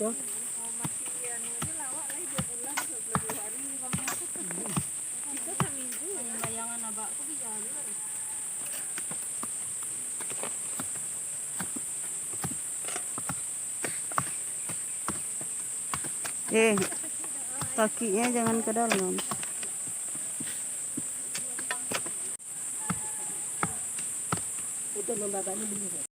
tuh. Masih anu aja lawak lagi 2 bulan 22 hari Bang. Itu seminggu bayangan abakku bisa juga. Kakinya jangan ke dalam. Untuk membakar ini